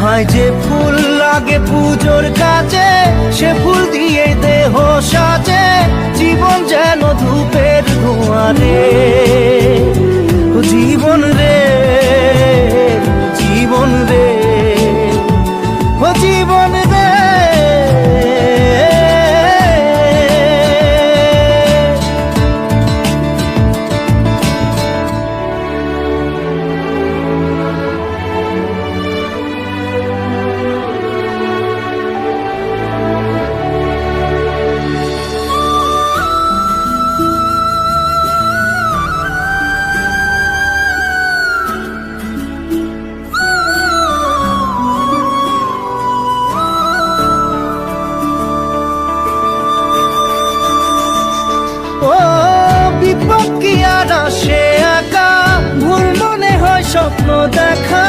হায় যে ফুল লাগে পুজোর কাছে, সে ফুল দিয়ে দেহ সাজে, জীবন যেন ধূপের ধোঁয়ারে। জীবন রে, জীবন রে, ও জীবন রে। ও বিপদ কি আর আসে একা, ভুল মনে হয় স্বপ্ন দেখা।